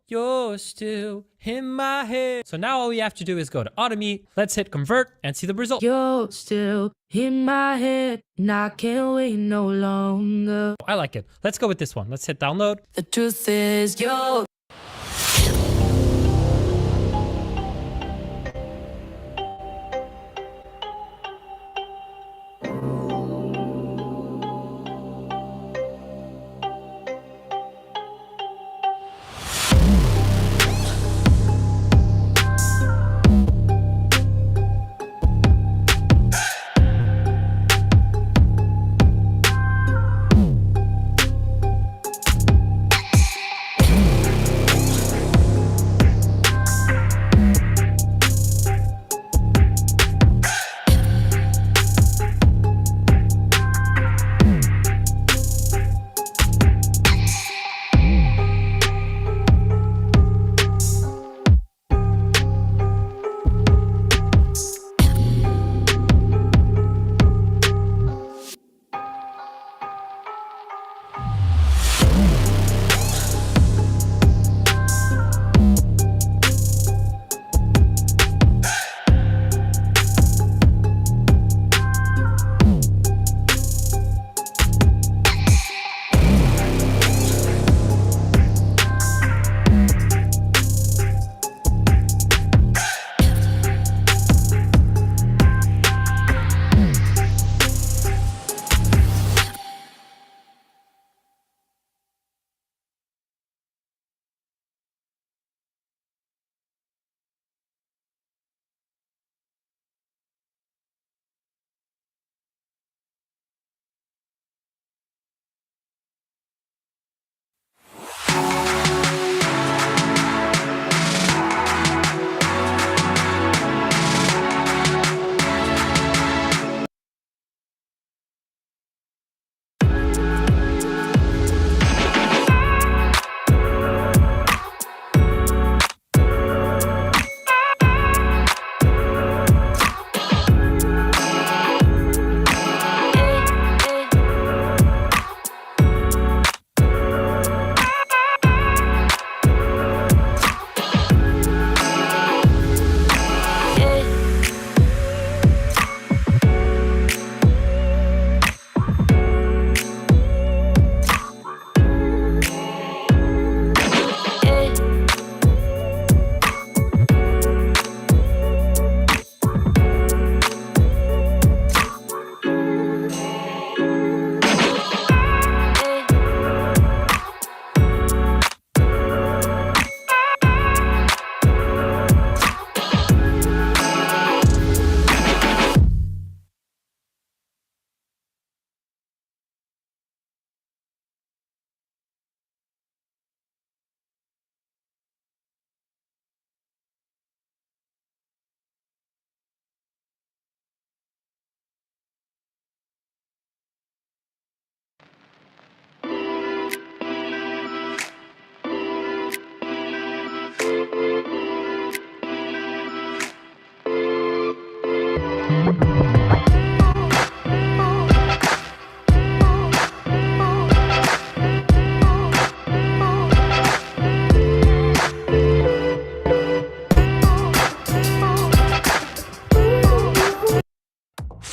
you're still in my head. So now all we have to do is go to automate. Let's hit convert and see the result. You're still in my head, and I can't wait no longer. I like it. Let's go with this one. Let's hit download. The truth is, you're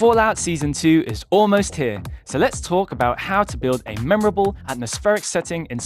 Fallout Season 2 is almost here, so let's talk about how to build a memorable, atmospheric setting in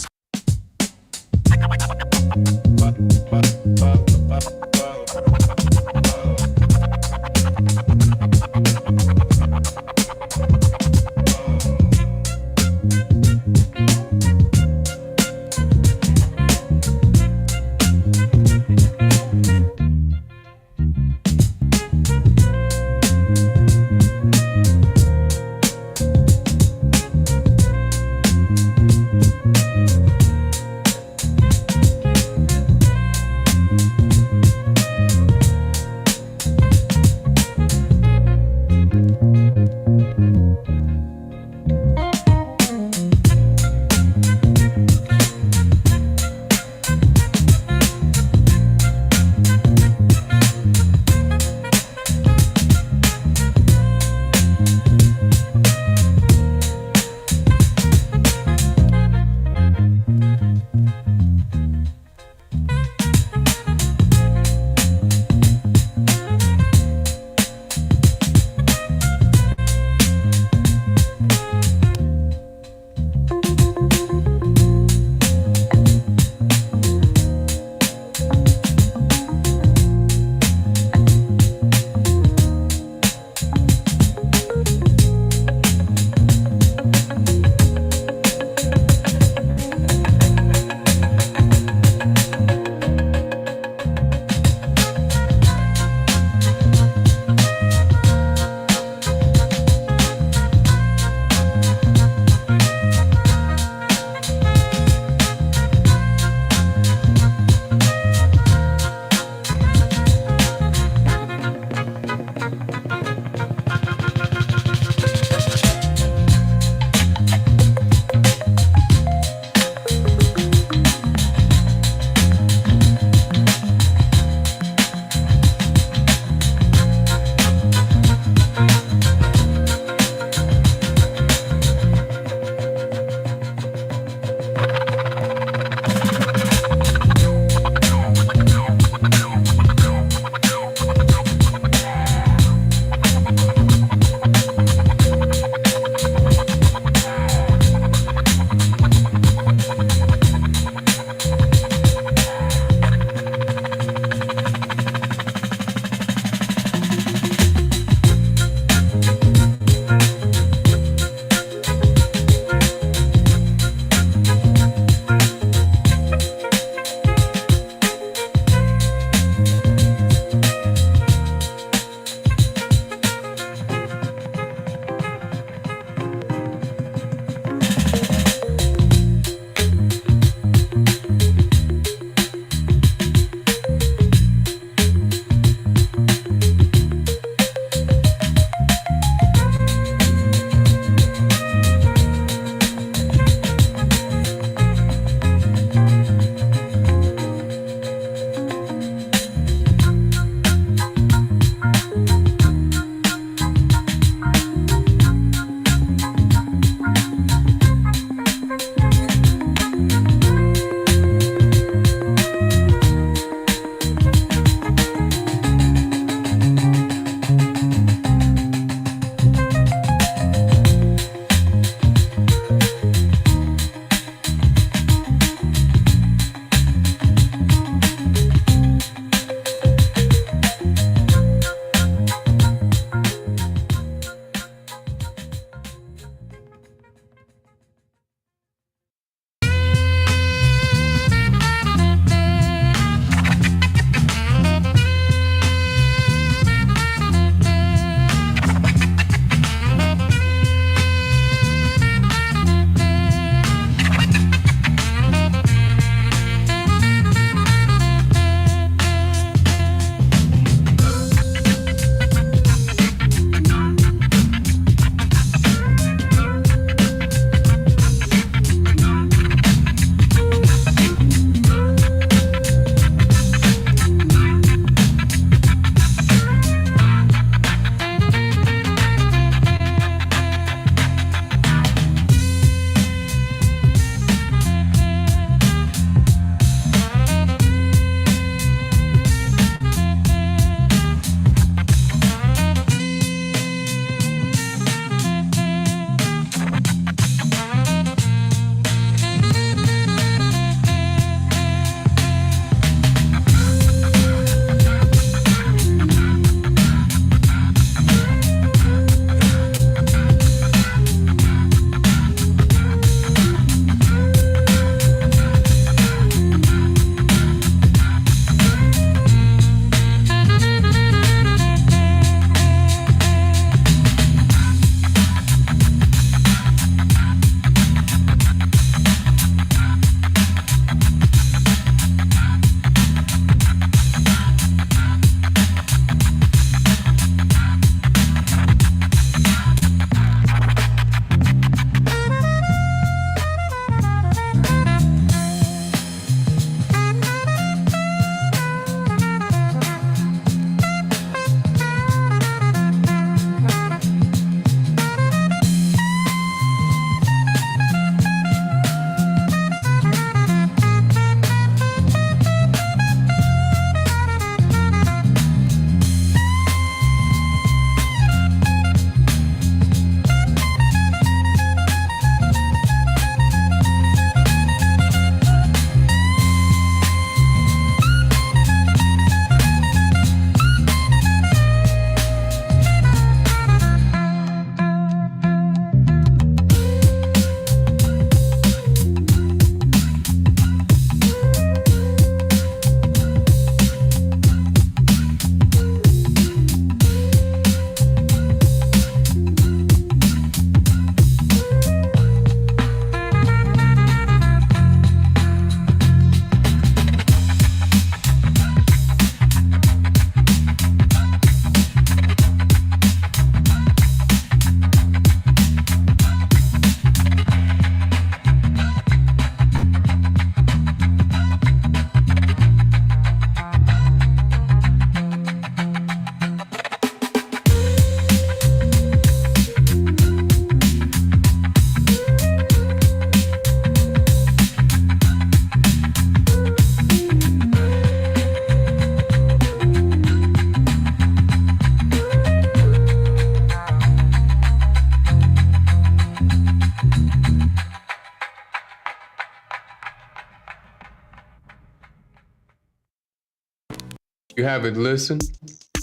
You have it listen,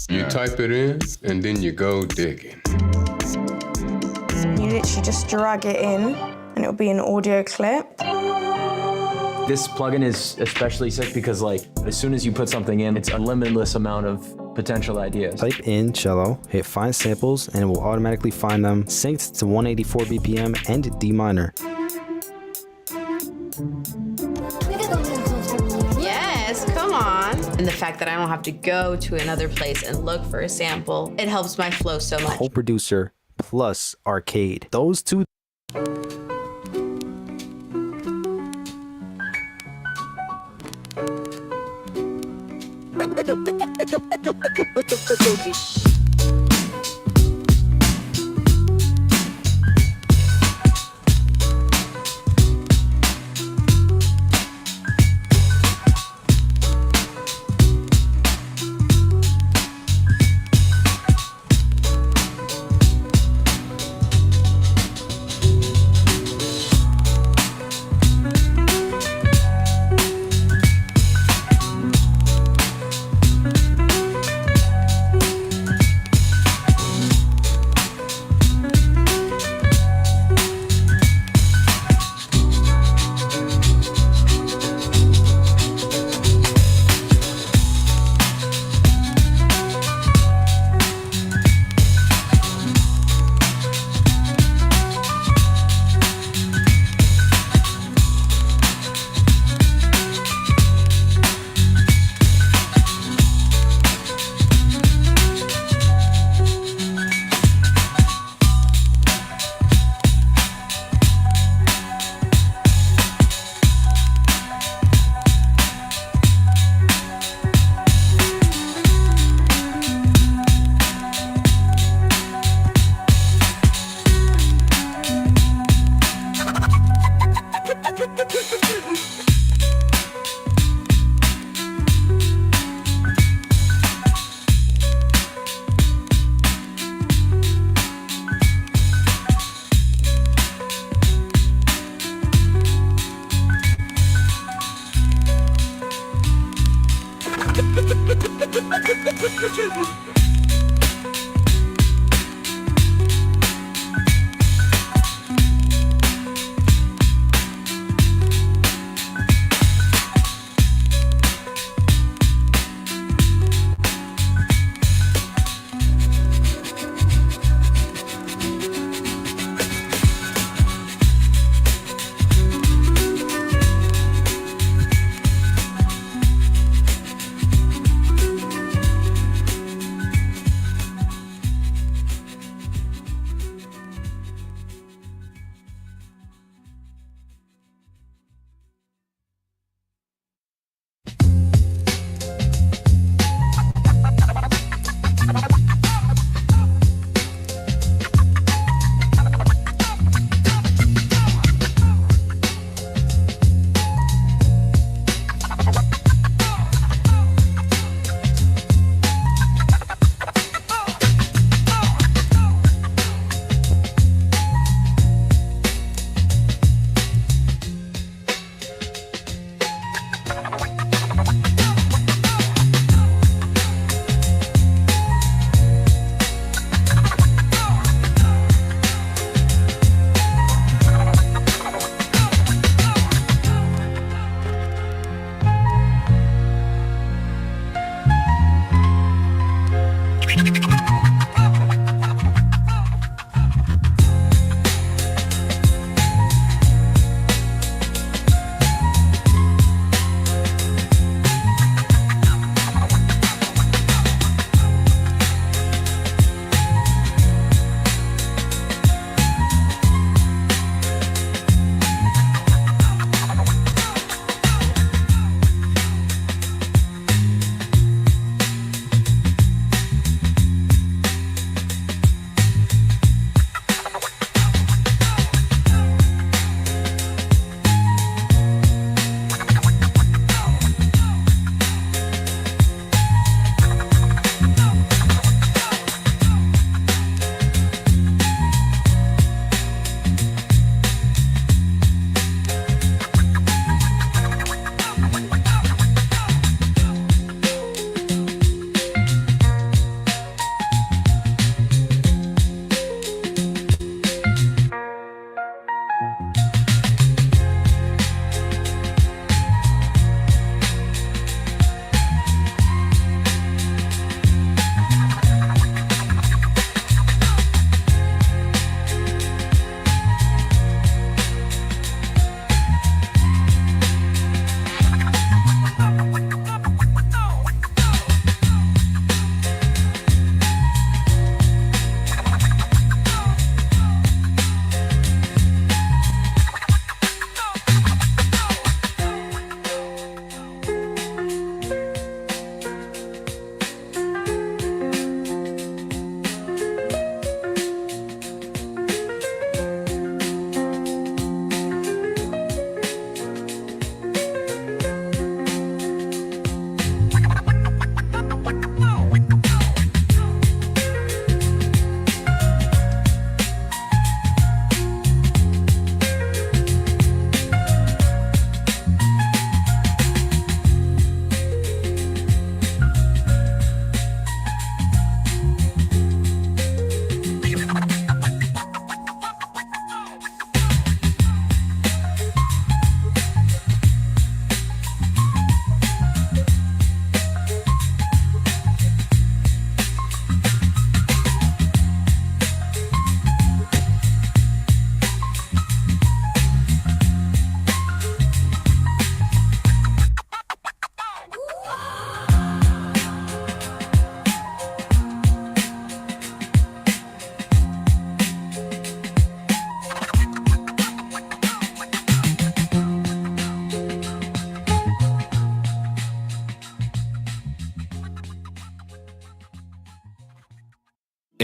you type it in, and then you go digging. You literally just drag it in, and it'll be an audio clip. This plugin is especially sick because, like, as soon as you put something in, it's a limitless amount of potential ideas. Type in cello, hit find samples, and it will automatically find them synced to 184 BPM and D minor. Yes, come on. And the fact that I don't have to go to another place and look for a sample, it helps my flow so much. Co-producer plus arcade. Those two.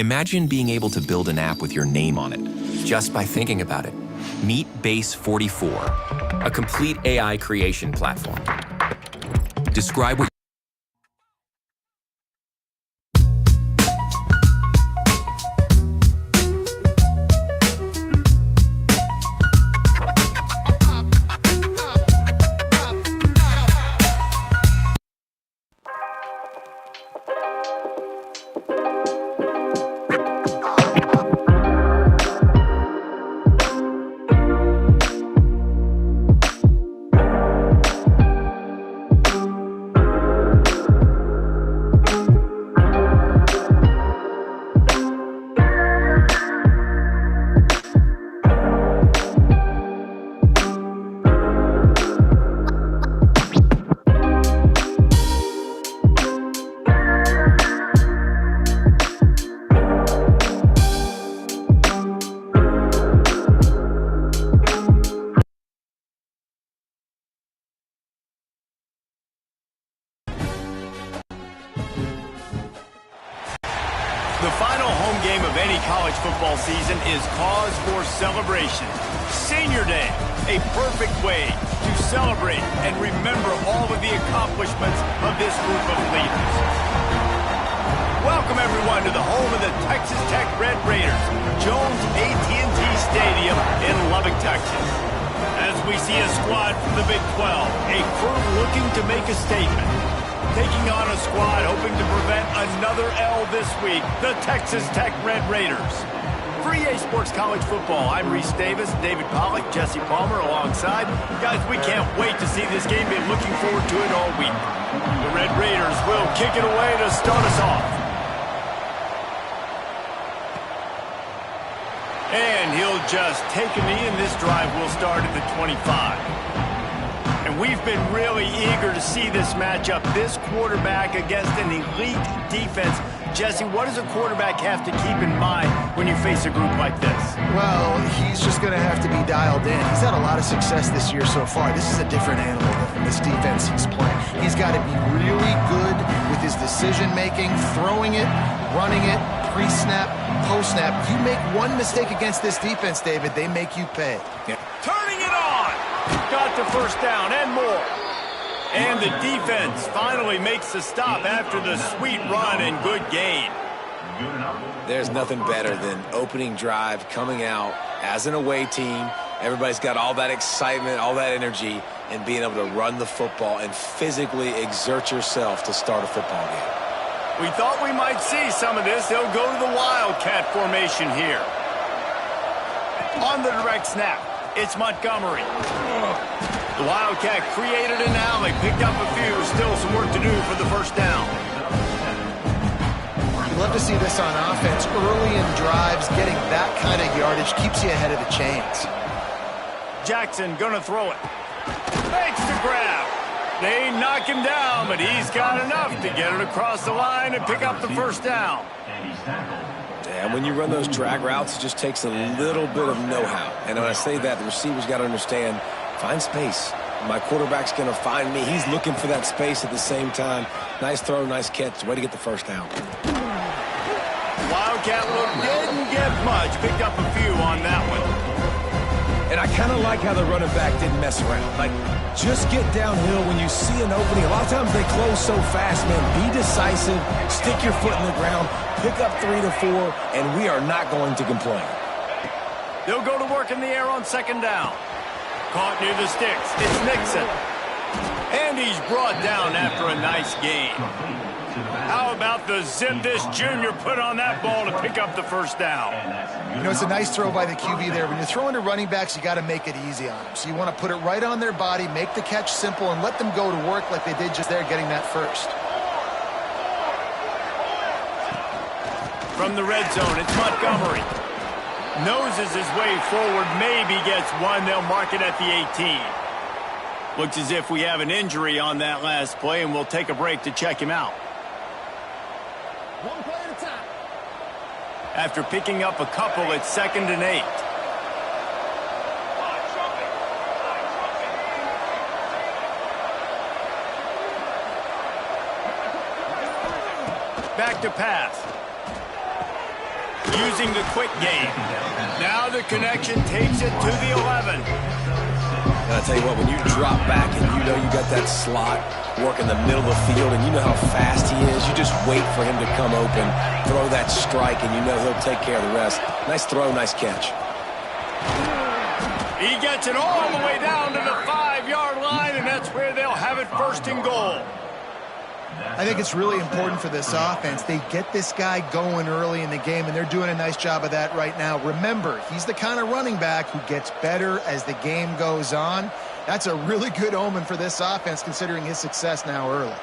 Imagine being able to build an app with your name on it, just by thinking about it. Meet Base 44, a complete AI creation platform. Describe what The final home game of any college football season is cause for celebration. Senior Day, a perfect way to celebrate and remember all of the accomplishments of this group of leaders. Welcome everyone to the home of the Texas Tech Red Raiders, Jones AT&T Stadium in Lubbock, Texas. As we see a squad from the Big 12, a crew looking to make a statement. Taking on a squad hoping to prevent another L this week, the Texas Tech Red Raiders. For EA Sports College Football, I'm Reese Davis, David Pollack, Jesse Palmer alongside. Guys, we can't wait to see this game. Been looking forward to it all week. The Red Raiders will kick it away to start us off. And he'll just take a knee, and this drive will start at the 25. And we've been really eager to see this matchup, this quarterback against an elite defense. Jesse, what does a quarterback have to keep in mind when you face a group like this? Well, he's just going to have to be dialed in. He's had a lot of success this year so far. This is a different animal than this defense he's playing. He's got to be really good with his decision-making, throwing it, running it, pre-snap, post-snap. You make one mistake against this defense, David, they make you pay. Yeah. Turning it on! Got the first down and more. And the defense finally makes the stop after the sweet run and good gain. There's nothing better than opening drive, coming out as an away team. Everybody's got all that excitement, all that energy, and being able to run the football and physically exert yourself to start a football game. We thought we might see some of this. They'll go to the Wildcat formation here. On the direct snap, it's Montgomery. The Wildcat created an alley, picked up a few, still some work to do for the first down. You'd love to see this on offense. Early in drives, getting that kind of yardage keeps you ahead of the chains. Jackson gonna throw it. Makes the grab. They knock him down, but he's got enough to get it across the line and pick up the first down. And when you run those drag routes, it just takes a little bit of know-how. And when I say that, the receivers got to understand, find space. My quarterback's going to find me. He's looking for that space at the same time. Nice throw, nice catch. Way to get the first down. Wildcat look didn't get much. Picked up a few on that one. And I kind of like how the running back didn't mess around. Like, just get downhill when you see an opening. A lot of times they close so fast, man. Be decisive. Stick your foot in the ground. Pick up 3 to 4, and we are not going to complain. They'll go to work in the air on second down. Caught near the sticks. It's Nixon. And he's brought down after a nice gain. How about the zip this junior put on that ball to pick up the first down? You know, it's a nice throw by the QB there. When you're throwing to running backs, you got to make it easy on them. So you want to put it right on their body, make the catch simple, and let them go to work like they did just there getting that first. From the red zone, it's Montgomery. Noses his way forward, maybe gets one. They'll mark it at the 18. Looks as if we have an injury on that last play, and we'll take a break to check him out. One play at a time. After picking up a couple, it's 2nd and 8. Back to pass. using the quick game. Now the connection takes it to the 11. And I tell you what, when you drop back and you know you got that slot work in the middle of the field and you know how fast he is, you just wait for him to come open, throw that strike, and you know he'll take care of the rest. Nice throw, nice catch. He gets it all the way down to the 5-yard line, and that's where they'll have it first and goal. I think it's really important for this offense. They get this guy going early in the game, and they're doing a nice job of that right now. Remember, he's the kind of running back who gets better as the game goes on. That's a really good omen for this offense, considering his success now early.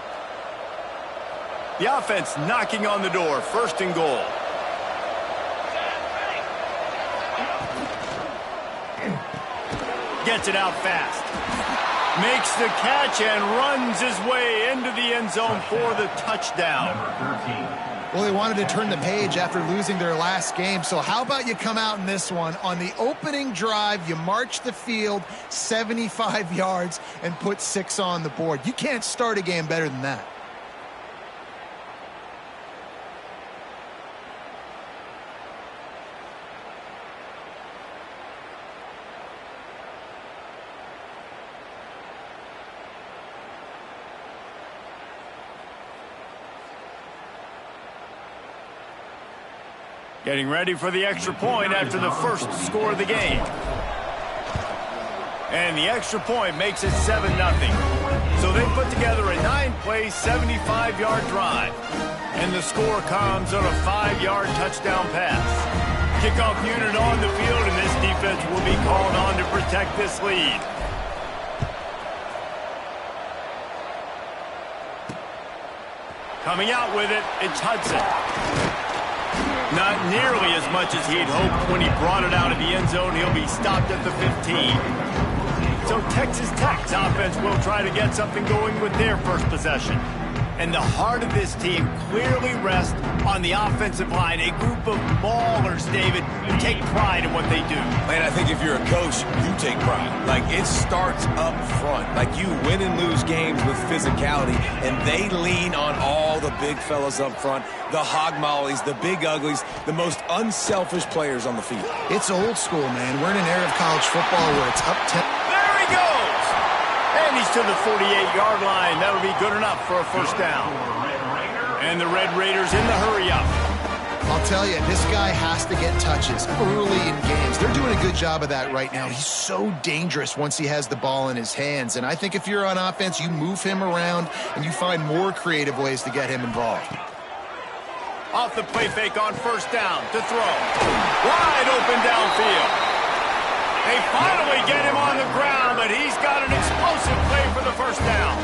The offense knocking on the door, first and goal. Gets it out fast. Makes the catch and runs his way into the end zone for the touchdown. Well, they wanted to turn the page after losing their last game, so how about you come out in this one? On the opening drive, you march the field 75 yards and put 6 on the board. You can't start a game better than that. Getting ready for the extra point after the first score of the game. And the extra point makes it 7-0. So they put together a 9-play, 75-yard drive. And the score comes on a 5-yard touchdown pass. Kickoff unit on the field, and this defense will be called on to protect this lead. Coming out with it, it's Hudson. Not nearly as much as he'd hoped when he brought it out of the end zone. He'll be stopped at the 15. So Texas Tech's offense will try to get something going with their first possession. And the heart of this team clearly rests on the offensive line. A group of maulers, David, who take pride in what they do. Man, I think if you're a coach, you take pride. Like, it starts up front. Like, you win and lose games with physicality, and they lean on all the big fellas up front, the hog mollies, the big uglies, the most unselfish players on the field. It's old school, man. We're in an era of college football where it's up 10. There he goes! And he's to the 48-yard line. That'll be good enough for a first down. And the Red Raiders in the hurry-up. I'll tell you, this guy has to get touches early in games. They're doing a good job of that right now. He's so dangerous once he has the ball in his hands. And I think if you're on offense, you move him around and you find more creative ways to get him involved. Off the play fake on first down to throw. Wide open downfield. They finally get him on the ground, but he's got an explosive play for the first down.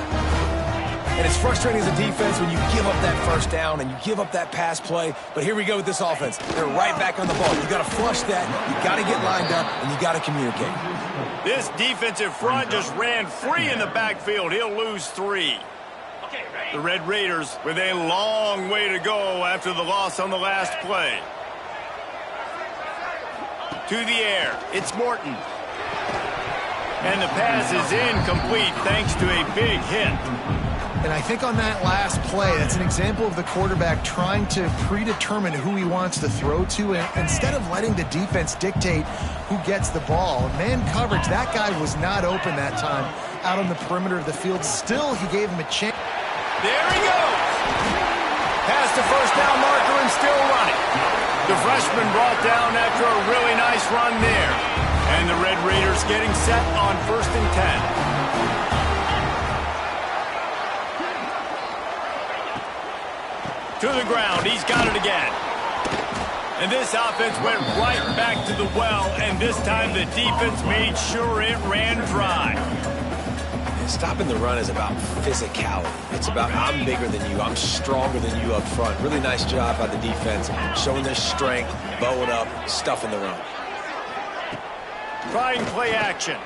And it's frustrating as a defense when you give up that first down and you give up that pass play. But here we go with this offense. They're right back on the ball. You got to flush that, you got to get lined up, and you got to communicate. This defensive front just ran free in the backfield. He'll lose 3. The Red Raiders with a long way to go after the loss on the last play. To the air, it's Morton. And the pass is incomplete thanks to a big hit. And I think on that last play, that's an example of the quarterback trying to predetermine who he wants to throw to, and instead of letting the defense dictate who gets the ball. Man coverage, that guy was not open that time out on the perimeter of the field. Still, he gave him a chance. There he goes. Past the first down marker and still running. The freshman brought down after a really nice run there. And the Red Raiders getting set on 1st and 10. To the ground. He's got it again. And this offense went right back to the well, and this time the defense made sure it ran dry. Stopping the run is about physicality. It's about I'm bigger than you, I'm stronger than you up front. Really nice job by the defense, showing their strength, bowing up, stuffing the run. Trying play action.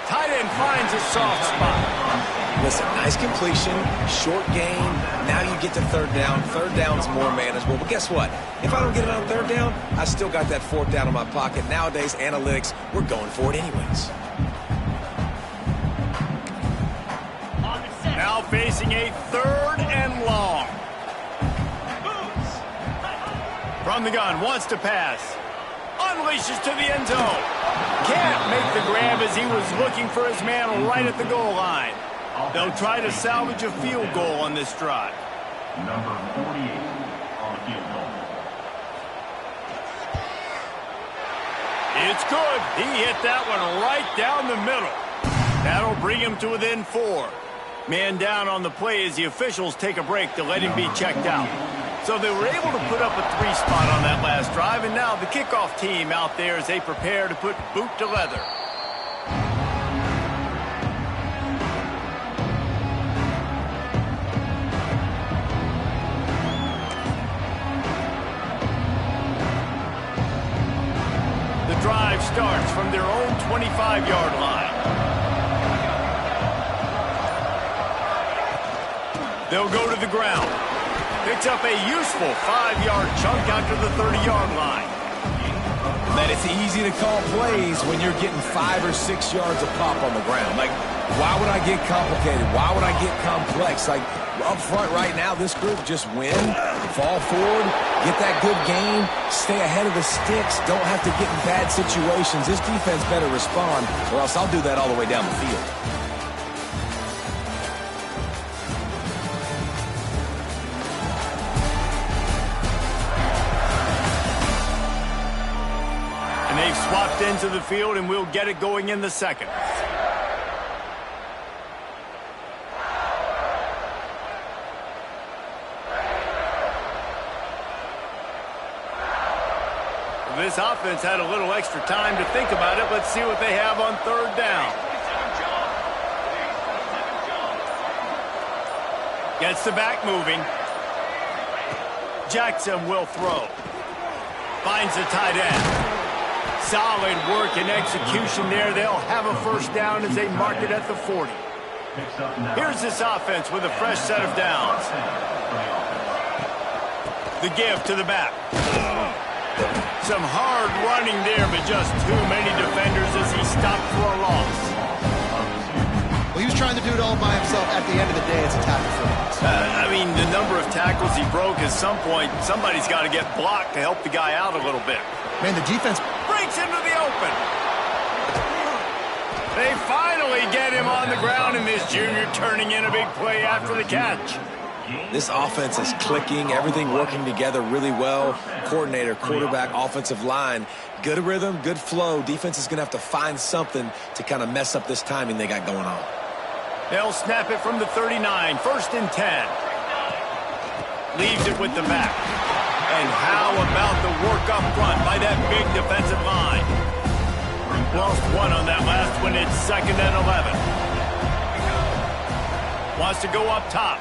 Tight end finds a soft spot. Listen, nice completion, short game. Now you get to third down. Third down's more manageable. But guess what? If I don't get it on third down, I still got that fourth down in my pocket. Nowadays, analytics, we're going for it anyways. Now facing a 3rd and long. From On the gun, wants to pass. Unleashes to the end zone. Can't make the grab as he was looking for his man right at the goal line. They'll try to salvage a field goal on this drive. Number 48 on the field goal. It's good. He hit that one right down the middle. That'll bring him to within 4. Man down on the play as the officials take a break to let him be checked out. So they were able to put up a 3 spot on that last drive, and now the kickoff team out there as they prepare to put boot to leather. The drive starts from their own 25-yard line. They'll go to the ground. Picks up a useful 5-yard chunk after the 30-yard line. Man, it's easy to call plays when you're getting 5 or 6 yards of pop on the ground. Like, why would I get complicated? Why would I get complex? Like, up front right now, this group just win, fall forward, get that good game, stay ahead of the sticks, don't have to get in bad situations. This defense better respond, or else I'll do that all the way down the field. They've swapped into the field, and we'll get it going in the second. This offense had a little extra time to think about it. Let's see what they have on 3rd down. Gets the back moving. Jackson will throw. Finds the tight end. Solid work and execution there. They'll have a 1st down as they mark it at the 40. Here's this offense with a fresh set of downs. The give to the back. Some hard running there, but just too many defenders as he stopped for a loss. Well, he was trying to do it all by himself. At the end of the day, it's a tackle for loss. I mean, the number of tackles he broke, at some point, somebody's got to get blocked to help the guy out a little bit. Man, the defense breaks into the open. They finally get him on the ground, and this junior turning in a big play after the catch. This offense is clicking, everything working together really well. Coordinator, quarterback, offensive line, good rhythm, good flow. Defense is going to have to find something to kind of mess up this timing they got going on. They'll snap it from the 39, 1st and 10. Leaves it with the back. And how about the work up front by that big defensive line? Lost 1 on that last one. It's 2nd and 11. Wants to go up top.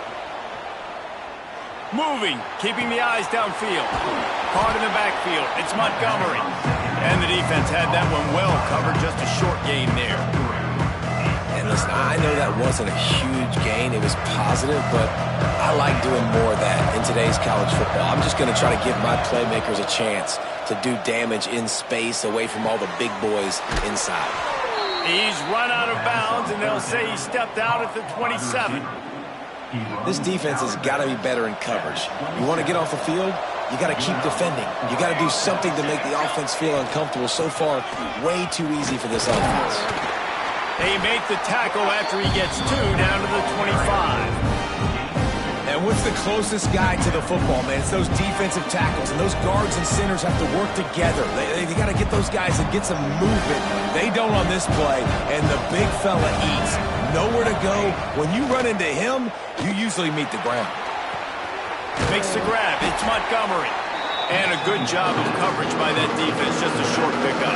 Moving, keeping the eyes downfield. Caught in the backfield. It's Montgomery. And the defense had that one well covered. Just a short gain there. And listen, I know that wasn't a huge gain. It was positive, but I like doing more of that in today's college football. I'm just going to try to give my playmakers a chance to do damage in space away from all the big boys inside. He's run out of bounds, and they'll say he stepped out at the 27. This defense has got to be better in coverage. You want to get off the field, you got to keep defending. You got to do something to make the offense feel uncomfortable. So far, way too easy for this offense. They make the tackle after he gets 2 down to the 25. And what's the closest guy to the football, man? It's those defensive tackles, and those guards and centers have to work together. They got to get those guys and get some movement. They don't on this play, and the big fella eats. Nowhere to go. When you run into him, you usually meet the ground. Makes the grab. It's Montgomery. And a good job of coverage by that defense. Just a short pickup.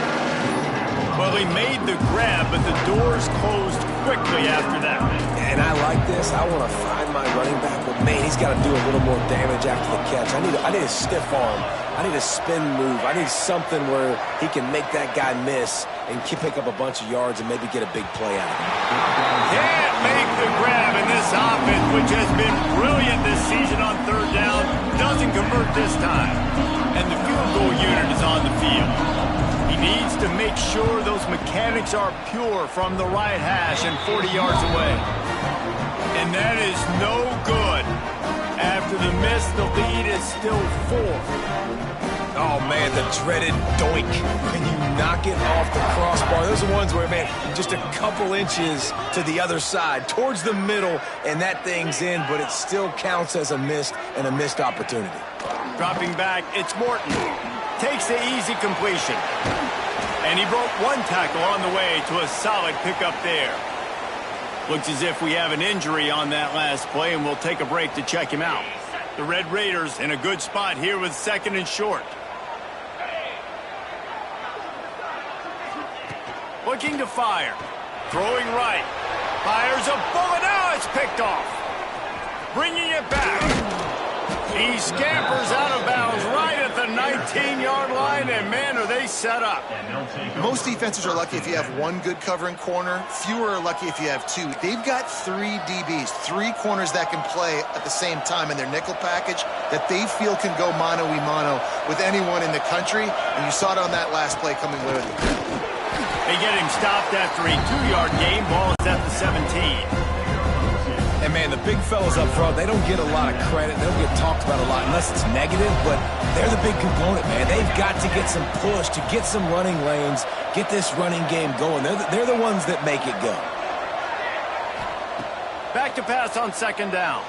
Well, he made the grab, but the doors closed quickly after that. And I like this. I want to find my running back, but man, he's got to do a little more damage after the catch. I need a stiff arm. I need a spin move. I need something where he can make that guy miss and pick up a bunch of yards and maybe get a big play out of it. Can't make the grab, and this offense, which has been brilliant this season on 3rd down, doesn't convert this time. And the field goal unit is on the field. He needs to make sure those mechanics are pure from the right hash and 40 yards away. And that is no good after the miss, the lead is still 4. Oh, man, the dreaded doink. When you knock it off the crossbar, those are ones where, man, just a couple inches to the other side, towards the middle, and that thing's in, but it still counts as a missed opportunity. Dropping back, it's Morton. Takes the easy completion. And he broke one tackle on the way to a solid pickup there. Looks as if we have an injury on that last play, and we'll take a break to check him out. The Red Raiders in a good spot here with 2nd and short. Looking to fire. Throwing right. Fires a bullet. Now it's picked off. Bringing it back. He scampers out of bounds right at the 19-yard line, and, man, are they set up. Most defenses are lucky if you have one good covering corner. Fewer are lucky if you have 2. They've got 3 DBs, 3 corners that can play at the same time in their nickel package that they feel can go mano-a-mano with anyone in the country, and you saw it on that last play coming with it. They get him stopped after a 2-yard gain. Ball is at the 17. And, man, the big fellas up front, they don't get a lot of credit. They don't get talked about a lot unless it's negative, but they're the big component, man. They've got to get some push, to get some running lanes, get this running game going. They're the ones that make it go. Back to pass on 2nd down.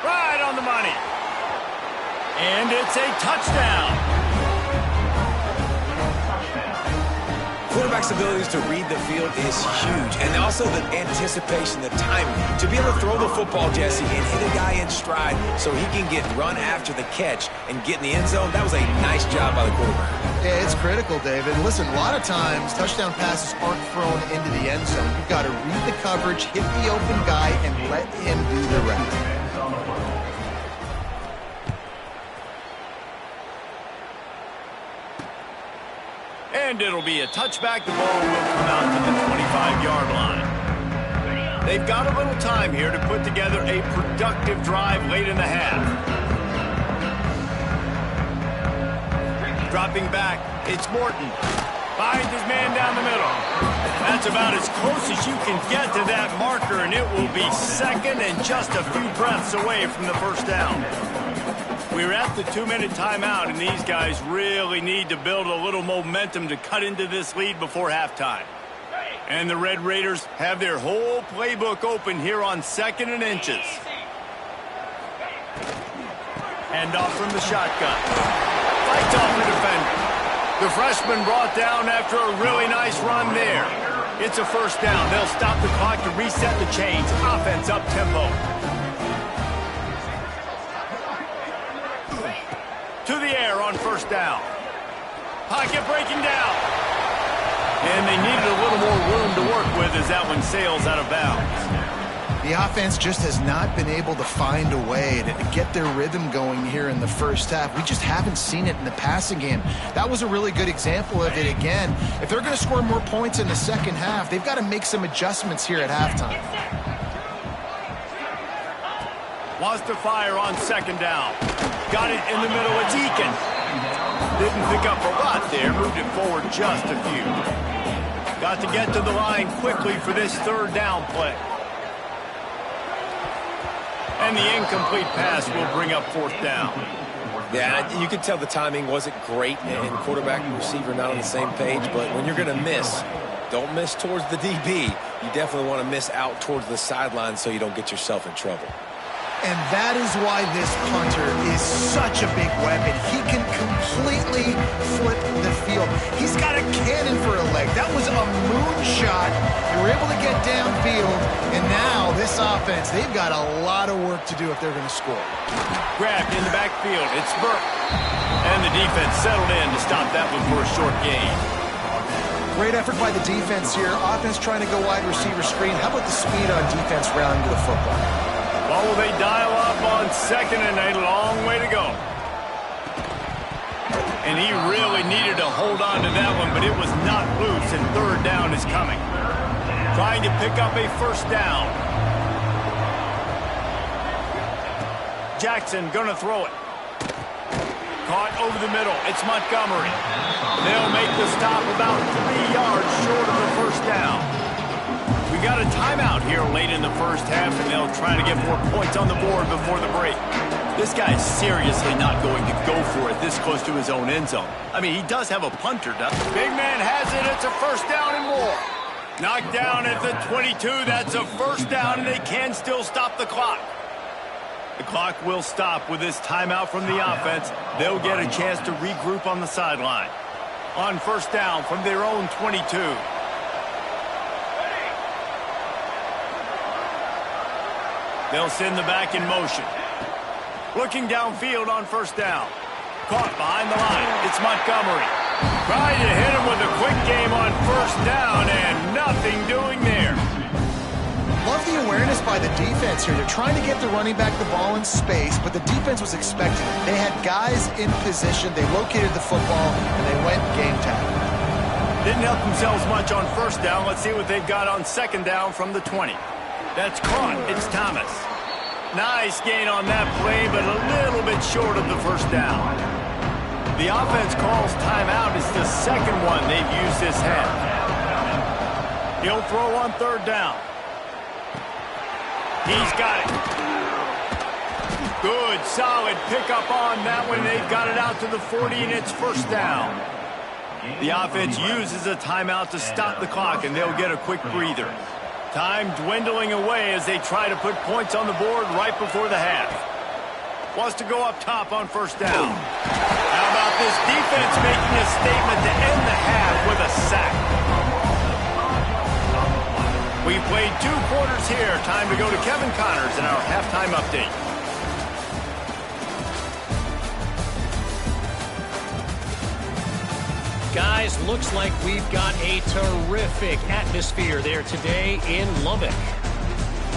Right on the money. And it's a touchdown. Quarterback's abilities to read the field is huge, and also the anticipation, the timing. To be able to throw the football, Jesse, and hit a guy in stride so he can get run after the catch and get in the end zone, that was a nice job by the quarterback. Yeah, it's critical, David. Listen, a lot of times touchdown passes aren't thrown into the end zone. You've got to read the coverage, hit the open guy, and let him do the rest. And it'll be a touchback. The ball will come out to the 25-yard line. They've got a little time here to put together a productive drive late in the half. Dropping back, it's Morton. Finds his man down the middle. That's about as close as you can get to that marker, and it will be 2nd and just a few breaths away from the 1st down. We're at the 2-minute timeout, and these guys really need to build a little momentum to cut into this lead before halftime. And the Red Raiders have their whole playbook open here on 2nd and inches. Hand off from the shotgun. Fights off the defender. The freshman brought down after a really nice run there. It's a 1st down. They'll stop the clock to reset the chains. Offense up tempo. To the air on 1st down. Pocket breaking down. And they needed a little more room to work with as that one sails out of bounds. The offense just has not been able to find a way to get their rhythm going here in the 1st half. We just haven't seen it in the passing game. That was a really good example of it again. If they're going to score more points in the 2nd half, they've got to make some adjustments here at halftime. Wants to fire on 2nd down. Got it in the middle. It's Eakin. Didn't pick up a lot there. Moved it forward just a few. Got to get to the line quickly for this 3rd down play. And the incomplete pass will bring up 4th down. Yeah, you can tell the timing wasn't great, and quarterback and receiver not on the same page, but when you're going to miss, don't miss towards the DB. You definitely want to miss out towards the sideline so you don't get yourself in trouble. And that is why this punter is such a big weapon. He can completely flip the field. He's got a cannon for a leg. That was a moonshot. They were able to get downfield, and now this offense, they've got a lot of work to do if they're going to score. Grabbed in the backfield. It's Burke. And the defense settled in to stop that one for a short gain. Great effort by the defense here. Offense trying to go wide receiver screen. How about the speed on defense rounding to the football? Oh, they dial up on 2nd and a long way to go. And he really needed to hold on to that one, but it was not loose, and 3rd down is coming. Trying to pick up a 1st down. Jackson gonna throw it. Caught over the middle. It's Montgomery. They'll make the stop about 3 yards short of the 1st down. We got a timeout here late in the 1st half, and they'll try to get more points on the board before the break. This guy is seriously not going to go for it this close to his own end zone. I mean, he does have a punter, doesn't he? Big man has it. It's a first down and more. Knocked down at the 22. That's a first down, and they can still stop the clock. The clock will stop with this timeout from the offense. They'll get a chance to regroup on the sideline. On first down from their own 22. They'll send the back in motion. Looking downfield on first down. Caught behind the line. It's Montgomery. Trying to hit him with a quick game on first down, and nothing doing there. Love the awareness by the defense here. They're trying to get the running back the ball in space, but the defense was expecting it. They had guys in position. They located the football, and they went game time. Didn't help themselves much on first down. Let's see what they've got on second down from the 20. That's caught. It's Thomas. Nice gain on that play, but a little bit short of the first down. The offense calls timeout. It's the second one they've used this half. He'll throw on third down. He's got it. Good, solid pickup on that one. They've got it out to the 40, and it's first down. The offense uses a timeout to stop the clock, and they'll get a quick breather. Time dwindling away as they try to put points on the board right before the half. Wants to go up top on first down. How about this defense making a statement to end the half with a sack? We've played 2 quarters here. Time to go to Kevin Connors in our halftime update. Guys, looks like we've got a terrific atmosphere there today in Lubbock.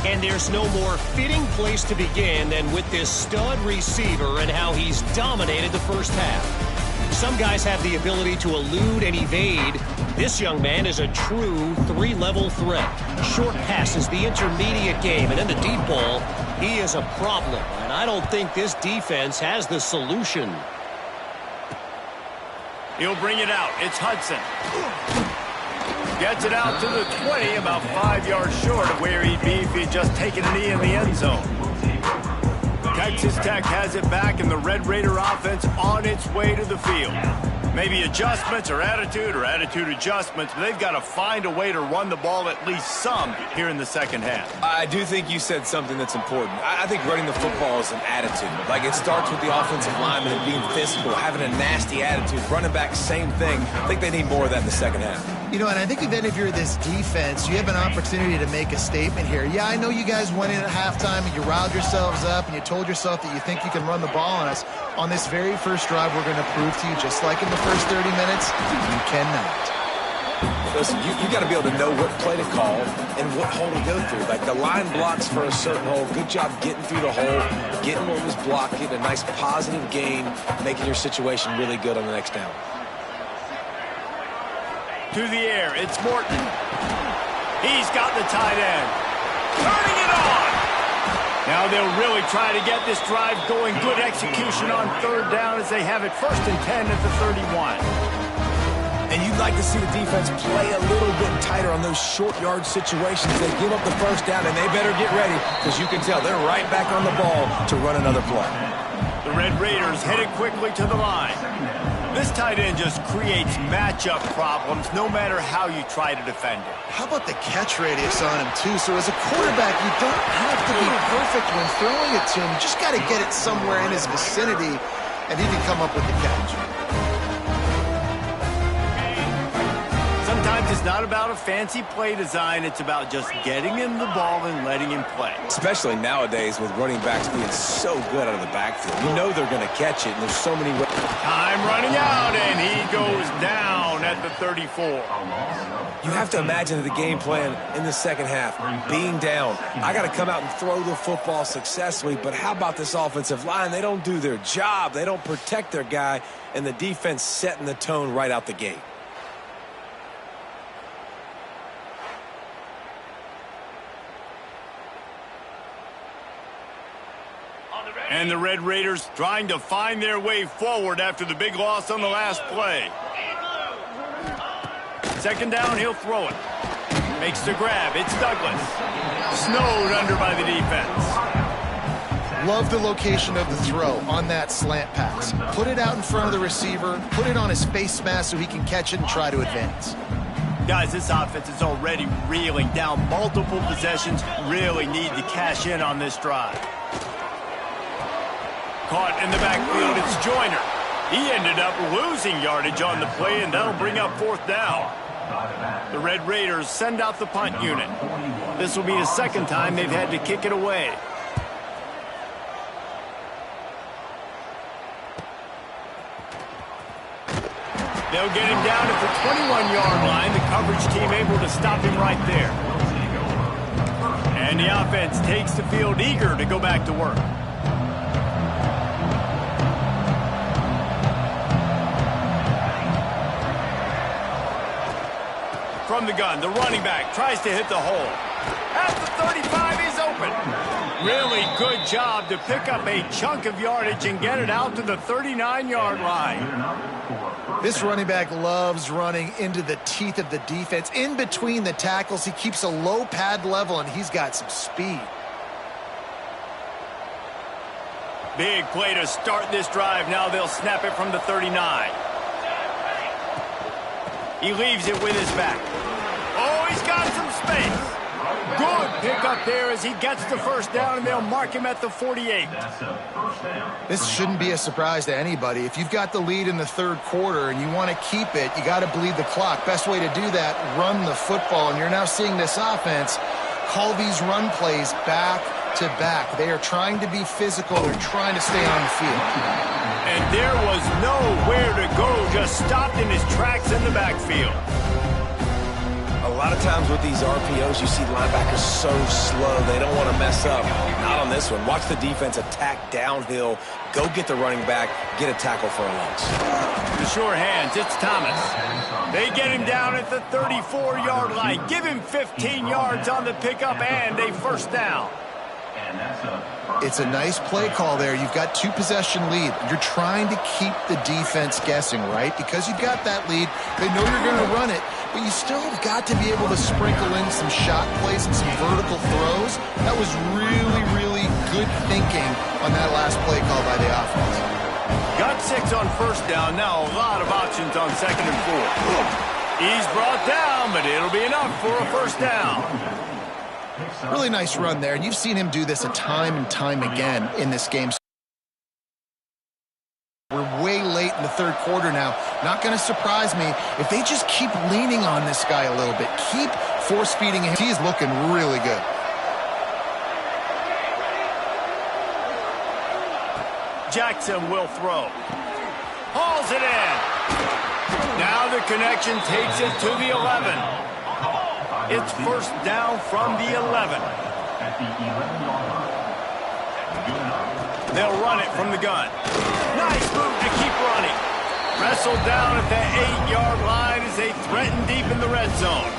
And there's no more fitting place to begin than with this stud receiver and how he's dominated the first half. Some guys have the ability to elude and evade. This young man is a true 3-level threat. Short passes, the intermediate game, and then the deep ball. He is a problem, and I don't think this defense has the solution. He'll bring it out. It's Hudson. Gets it out to the 20, about 5 yards short of where he'd be if he'd just taken a knee in the end zone. Texas Tech has it back, and the Red Raider offense on its way to the field. Maybe adjustments or attitude adjustments, but they've got to find a way to run the ball at least some here in the second half. I do think you said something that's important. I think running the football is an attitude. Like, it starts with the offensive lineman and being physical, having a nasty attitude. Running back, same thing. I think they need more of that in the second half. You know, and I think even if you're this defense, you have an opportunity to make a statement here. Yeah, I know you guys went in at halftime and you riled yourselves up and you told yourself that you think you can run the ball on us. On this very first drive, we're going to prove to you, just like in the first 30 minutes, you cannot. Listen, you got to be able to know what play to call and what hole to go through. Like, the line blocks for a certain hole. Good job getting through the hole, getting what was blocked, getting a nice positive gain, making your situation really good on the next down. To the air, it's Morton. He's got the tight end. Turning it on! Now they'll really try to get this drive going. Good execution on third down as they have it 1st and 10 at the 31. And you'd like to see the defense play a little bit tighter on those short yard situations. They give up the first down, and they better get ready, because you can tell they're right back on the ball to run another play. The Red Raiders headed quickly to the line. This tight end just creates matchup problems no matter how you try to defend it. How about the catch radius on him, too? So as a quarterback, you don't have to be perfect when throwing it to him. You just got to get it somewhere in his vicinity, and he can come up with the catch. Sometimes it's not about a fancy play design. It's about just getting him the ball and letting him play. Especially nowadays with running backs being so good out of the backfield. You know they're going to catch it, and there's so many ways. Time running out, and he goes down at the 34. You have to imagine the game plan in the second half, being down. I got to come out and throw the football successfully, but how about this offensive line? They don't do their job. They don't protect their guy, and the defense setting the tone right out the gate. And the Red Raiders trying to find their way forward after the big loss on the last play. Second down, he'll throw it. Makes the grab. It's Douglas. Snowed under by the defense. Love the location of the throw on that slant pass. Put it out in front of the receiver, put it on his face mask so he can catch it and try to advance. Guys, this offense is already reeling down multiple possessions. Really need to cash in on this drive. Caught in the backfield, it's Joyner. He ended up losing yardage on the play, and that'll bring up 4th down. The Red Raiders send out the punt unit. This will be the second time they've had to kick it away. They'll get him down at the 21-yard line. The coverage team able to stop him right there. And the offense takes the field eager to go back to work. From the gun, the running back tries to hit the hole. At the 35, he's open. Really good job to pick up a chunk of yardage and get it out to the 39-yard line. This running back loves running into the teeth of the defense. In between the tackles, he keeps a low pad level, and he's got some speed. Big play to start this drive. Now they'll snap it from the 39. He leaves it with his back. Oh, he's got some space. Good pick up there as he gets the 1st down, and they'll mark him at the 48. This shouldn't be a surprise to anybody. If you've got the lead in the 3rd quarter and you want to keep it, you got to bleed the clock. Best way to do that, run the football. And you're now seeing this offense call these run plays back to back. They are trying to be physical. They're trying to stay on the field. And there was nowhere to go, just stopped in his tracks in the backfield. A lot of times with these RPOs, you see linebackers so slow, they don't want to mess up. Not on this one. Watch the defense attack downhill, go get the running back, get a tackle for a loss. The sure hands, it's Thomas. They get him down at the 34-yard line. Give him 15 yards on the pickup and a 1st down. It's a nice play call there. You've got 2-possession lead. You're trying to keep the defense guessing, right? Because you've got that lead. They know you're going to run it, but you still have got to be able to sprinkle in some shot plays and some vertical throws. That was really, really good thinking on that last play call by the offense. Got 6 on 1st down. Now a lot of options on 2nd and 4. He's brought down, but it'll be enough for a 1st down. Really nice run there, and you've seen him do this a time and time again in this game. We're way late in the 3rd quarter now. Not going to surprise me if they just keep leaning on this guy a little bit. Keep force-feeding him. He's looking really good. Jackson will throw. Hauls it in. Now the connection takes it to the 11. It's 1st down from the 11. They'll run it from the gun. Nice move to keep running. Wrestled down at the 8-yard line as they threaten deep in the red zone.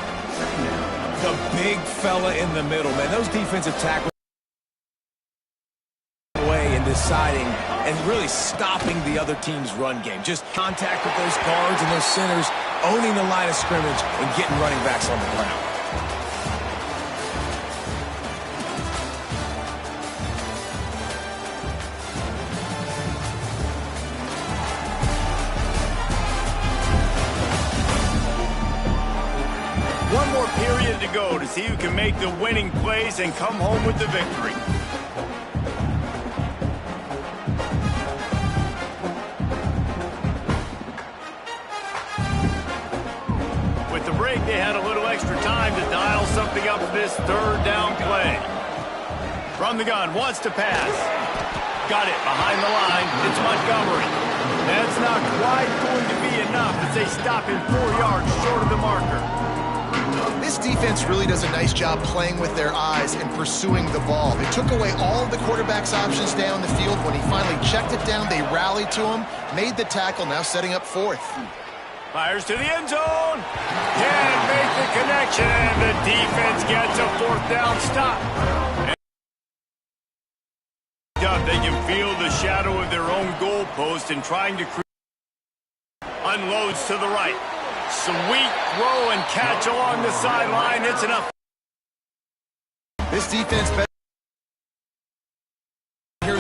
The big fella in the middle, man. Those defensive tackles away and deciding and really stopping the other team's run game. Just contact with those guards and those centers, owning the line of scrimmage and getting running backs on the ground. One more period to go to see who can make the winning plays and come home with the victory. With the break, they had a little extra time to dial something up for this 3rd down play. From the gun, wants to pass. Got it behind the line. It's Montgomery. That's not quite going to be enough as they stop him 4 yards short of the marker. This defense really does a nice job playing with their eyes and pursuing the ball. They took away all of the quarterback's options down the field. When he finally checked it down, they rallied to him, made the tackle, now setting up 4th. Fires to the end zone. Can't make the connection, and the defense gets a 4th down stop. They can feel the shadow of their own goalpost and trying to create. Unloads to the right. Sweet throw and catch along the sideline. It's enough. This defense better here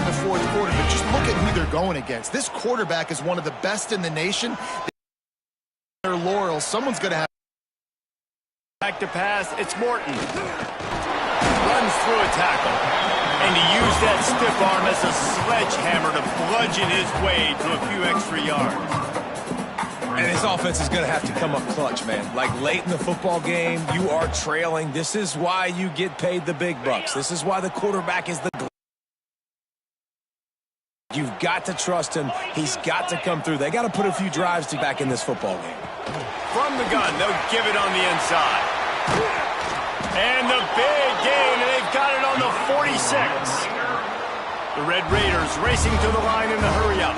going against. This quarterback is one of the best in the nation. Their laurels, someone's going to have. Back to pass, it's Morton. Runs through a tackle. And he used that stiff arm as a sledgehammer to bludgeon his way to a few extra yards. And this offense is going to have to come up clutch, man. Like late in the football game, you are trailing. This is why you get paid the big bucks. This is why the quarterback is the... You've got to trust him. He's got to come through. They got to put a few drives back in this football game. From the gun, they'll give it on the inside. And the big gain, and they've got it on the 46. The Red Raiders racing to the line in the hurry-up.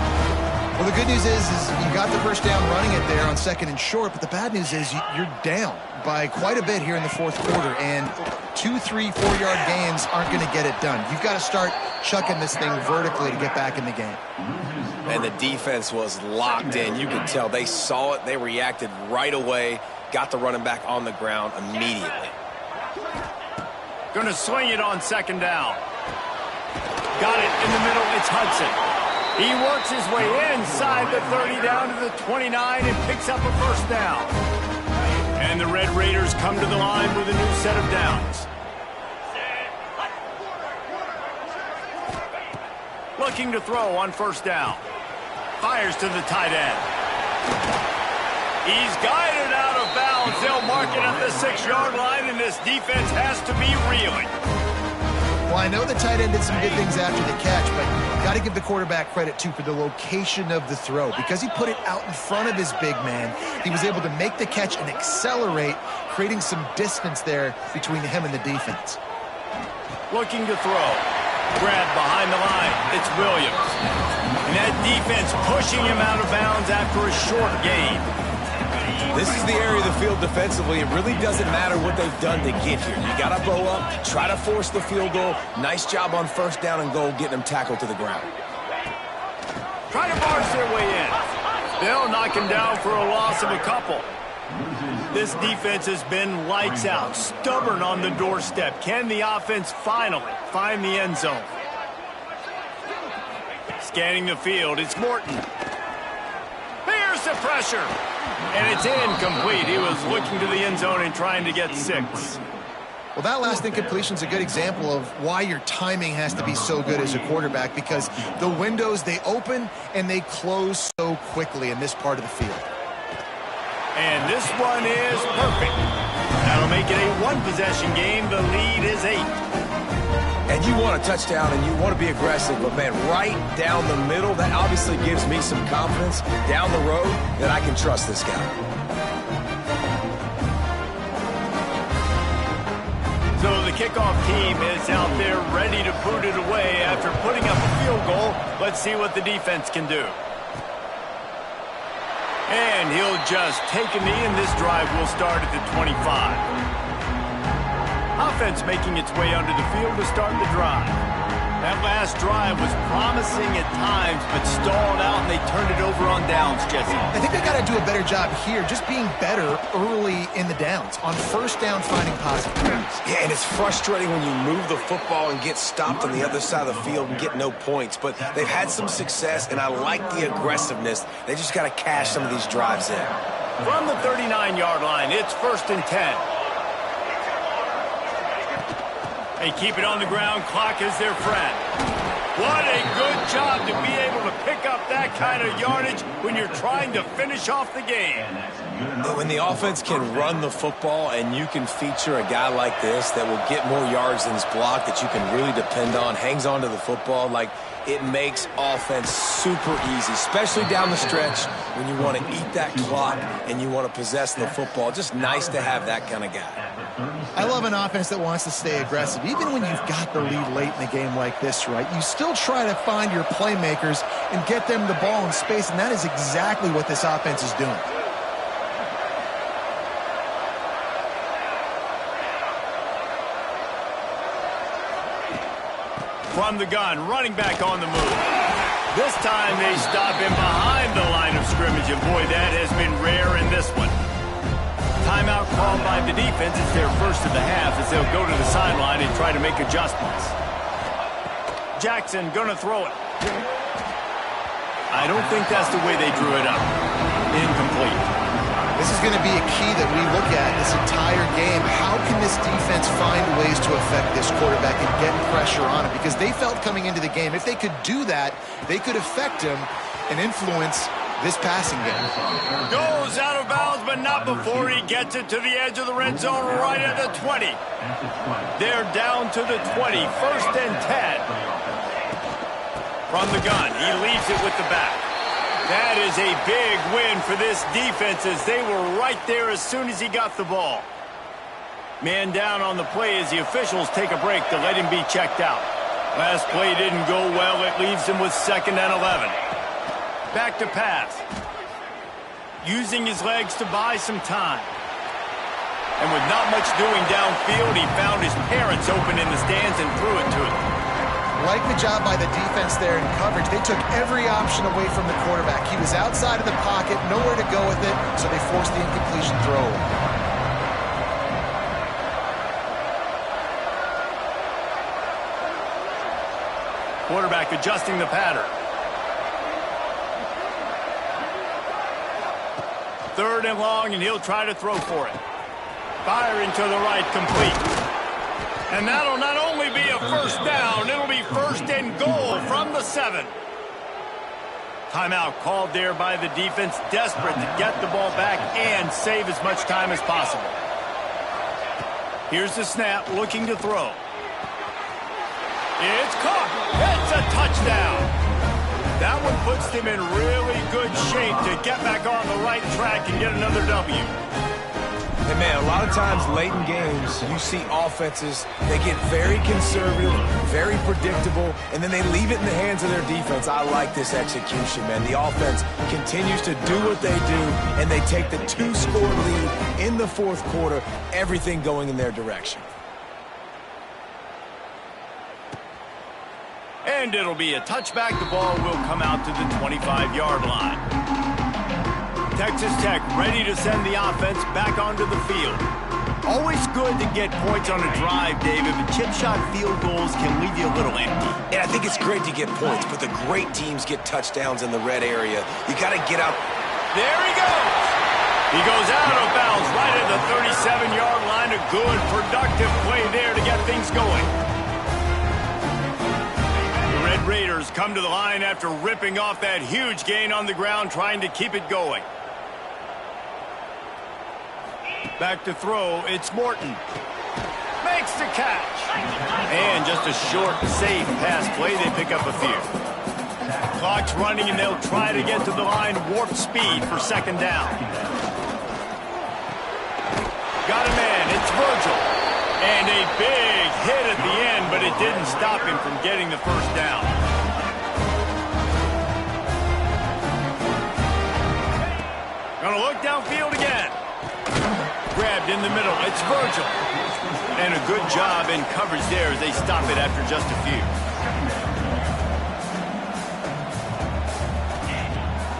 Well, the good news is you got the first down running it there on 2nd and short, but the bad news is you're down by quite a bit here in the 4th quarter, and 2, 3, 4-yard gains aren't going to get it done. You've got to start chucking this thing vertically to get back in the game. And the defense was locked in. You could tell they saw it. They reacted right away, got the running back on the ground immediately. Going to swing it on 2nd down. Got it in the middle. It's Hudson. He works his way inside the 30 down to the 29 and picks up a first down. And the Red Raiders come to the line with a new set of downs. Looking to throw on 1st down. Fires to the tight end. He's guided out of bounds. They'll mark it at the 6-yard line, and this defense has to be reeling. Well, I know the tight end did some good things after the catch, but got to give the quarterback credit, too, for the location of the throw. Because he put it out in front of his big man, he was able to make the catch and accelerate, creating some distance there between him and the defense. Looking to throw. Grab behind the line. It's Williams. And that defense pushing him out of bounds after a short gain. This is the area of the field defensively. It really doesn't matter what they've done to get here. You got to bow up, try to force the field goal. Nice job on 1st down and goal, getting them tackled to the ground. Try to barge their way in. They'll knock him down for a loss of a couple. This defense has been lights out, stubborn on the doorstep. Can the offense finally find the end zone? Scanning the field, it's Morton. Here's the pressure. And it's incomplete. He was looking to the end zone and trying to get 6. Well, that last incompletion is a good example of why your timing has to be so good as a quarterback, because the windows, they open and they close so quickly in this part of the field. And this one is perfect. That'll make it a 1-possession game. The lead is 8. And you want a touchdown and you want to be aggressive, but man, right down the middle, that obviously gives me some confidence down the road that I can trust this guy. So the kickoff team is out there ready to boot it away after putting up a field goal. Let's see what the defense can do. And he'll just take a knee, and this drive will start at the 25. Offense making its way onto the field to start the drive. That last drive was promising at times, but stalled out, and they turned it over on downs, Jesse. I think they got to do a better job here, just being better early in the downs. On 1st down, finding positive. Yeah, and it's frustrating when you move the football and get stopped on the other side of the field and get no points. But they've had some success, and I like the aggressiveness. They just got to cash some of these drives in. From the 39-yard line, it's 1st and 10. They keep it on the ground. Clock is their friend. What a good job to be able to pick up that kind of yardage when you're trying to finish off the game. When the offense can run the football and you can feature a guy like this that will get more yards than his block, that you can really depend on, hangs on to the football, like it makes offense super easy, especially down the stretch when you want to eat that clock and you want to possess the football. Just nice to have that kind of guy. I love an offense that wants to stay aggressive. Even when you've got the lead late in the game like this, right, you still try to find your playmakers and get them the ball in space, and that is exactly what this offense is doing. From the gun, running back on the move. This time they stop him behind the line of scrimmage, and boy, that has been rare in this one. Timeout called by the defense. It's their first of the half as they'll go to the sideline and try to make adjustments. Jackson gonna throw it. I don't think that's the way they drew it up. Incomplete. This is going to be a key that we look at this entire game. How can this defense find ways to affect this quarterback and get pressure on him? Because they felt coming into the game, if they could do that, they could affect him and influence this passing game. Goes out of bounds, but not before he gets it to the edge of the red zone right at the 20. They're down to the 20, 1st and 10. From the gun, he leaves it with the back. That is a big win for this defense as they were right there as soon as he got the ball. Man down on the play as the officials take a break to let him be checked out. Last play didn't go well. It leaves him with 2nd and 11. Back to pass. Using his legs to buy some time. And with not much doing downfield, he found his parents open in the stands and threw it to them. Like the job by the defense there in coverage. They took every option away from the quarterback. He was outside of the pocket, nowhere to go with it, so they forced the incompletion throw. Quarterback adjusting the pattern. 3rd and long, and he'll try to throw for it. Firing to the right, complete. And that'll not only be a 1st down, it'll be 1st and goal from the 7. Timeout called there by the defense, desperate to get the ball back and save as much time as possible. Here's the snap, looking to throw. It's caught. It's a touchdown. That one puts them in really good shape to get back on the right track and get another W. Hey, man, a lot of times late in games, you see offenses, they get very conservative, very predictable, and then they leave it in the hands of their defense. I like this execution, man. The offense continues to do what they do, and they take the 2-score lead in the 4th quarter, everything going in their direction. And it'll be a touchback. The ball will come out to the 25-yard line. Texas Tech ready to send the offense back onto the field. Always good to get points on a drive, David, but chip shot field goals can leave you a little empty. And I think it's great to get points, but the great teams get touchdowns in the red area. You got to get out. There he goes. He goes out of bounds right at the 37-yard line. A good, productive play there to get things going. The Red Raiders come to the line after ripping off that huge gain on the ground, trying to keep it going. Back to throw, it's Morton. Makes the catch. And just a short, safe pass play, they pick up a few. Clock's running and they'll try to get to the line, warp speed for 2nd down. Got a man, it's Virgil. And a big hit at the end, but it didn't stop him from getting the 1st down. Gonna look downfield again. Grabbed in the middle, it's Virgil. And a good job in coverage there as they stop it after just a few.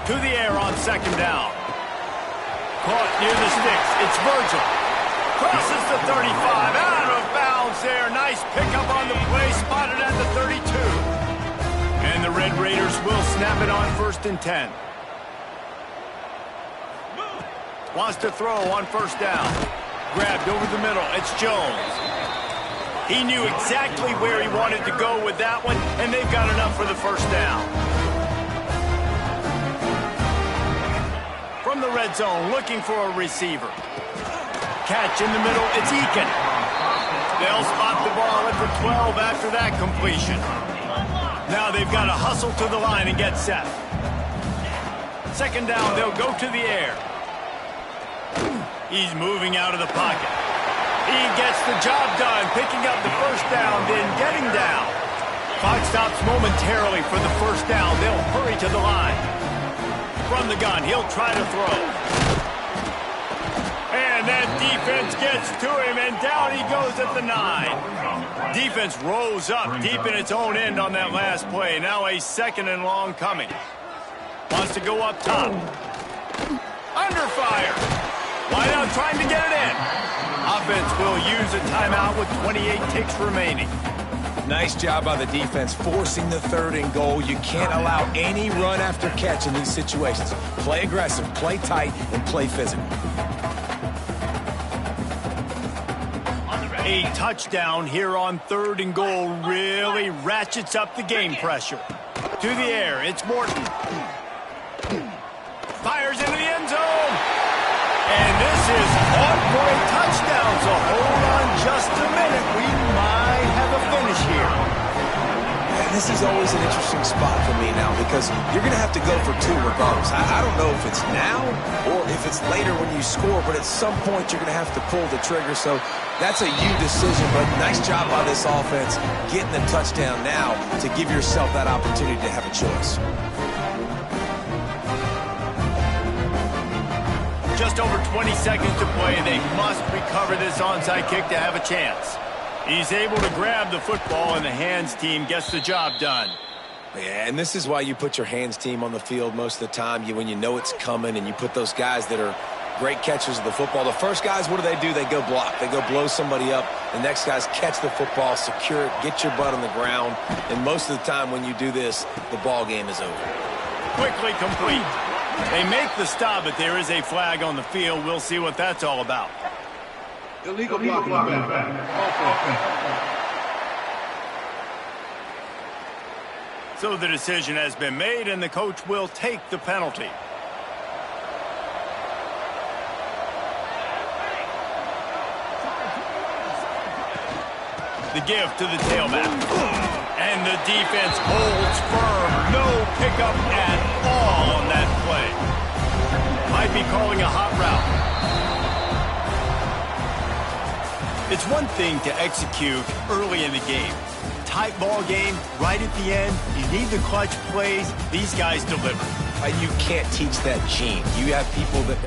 To the air on 2nd down. Caught near the sticks, it's Virgil. Crosses the 35, out of bounds there. Nice pickup on the play, spotted at the 32. And the Red Raiders will snap it on 1st and 10. Wants to throw on 1st down. Grabbed over the middle. It's Jones. He knew exactly where he wanted to go with that one, and they've got enough for the 1st down. From the red zone, looking for a receiver. Catch in the middle. It's Eakin. They'll spot the ball at the 12 after that completion. Now they've got to hustle to the line and get set. 2nd down, they'll go to the air. He's moving out of the pocket. He gets the job done, picking up the 1st down, then getting down. Clock stops momentarily for the 1st down. They'll hurry to the line. From the gun, he'll try to throw. And that defense gets to him, and down he goes at the 9. Defense rose up deep in its own end on that last play. Now a 2nd and long coming. Wants to go up top. Under fire. Wide out trying to get it in. Offense will use a timeout with 28 ticks remaining. Nice job by the defense, forcing the 3rd and goal. You can't allow any run after catch in these situations. Play aggressive, play tight, and play physical. A touchdown here on 3rd and goal really ratchets up the game pressure. To the air, it's Morton. Fires into the end zone. And this is on-point touchdown, so hold on just a minute. We might have a finish here. And this is always an interesting spot for me now because you're going to have to go for 2 regardless. I don't know if it's now or if it's later when you score, but at some point you're going to have to pull the trigger. So that's a you decision, but nice job by this offense getting the touchdown now to give yourself that opportunity to have a choice. Just over 20 seconds to play. They must recover this onside kick to have a chance. He's able to grab the football, and the hands team gets the job done. Yeah, and this is why you put your hands team on the field most of the time. When you know it's coming and you put those guys that are great catchers of the football. The first guys, what do? They go block. They go blow somebody up. The next guys catch the football, secure it, get your butt on the ground. And most of the time when you do this, the ball game is over. Quickly complete. They make the stop, but there is a flag on the field. We'll see what that's all about. Illegal blocking back. So the decision has been made, and the coach will take the penalty. The give to the tailback. And the defense holds firm. No pickup at all on that play. Might be calling a hot route. It's one thing to execute early in the game. Tight ball game, right at the end. You need the clutch plays. These guys deliver. You can't teach that gene. You have people that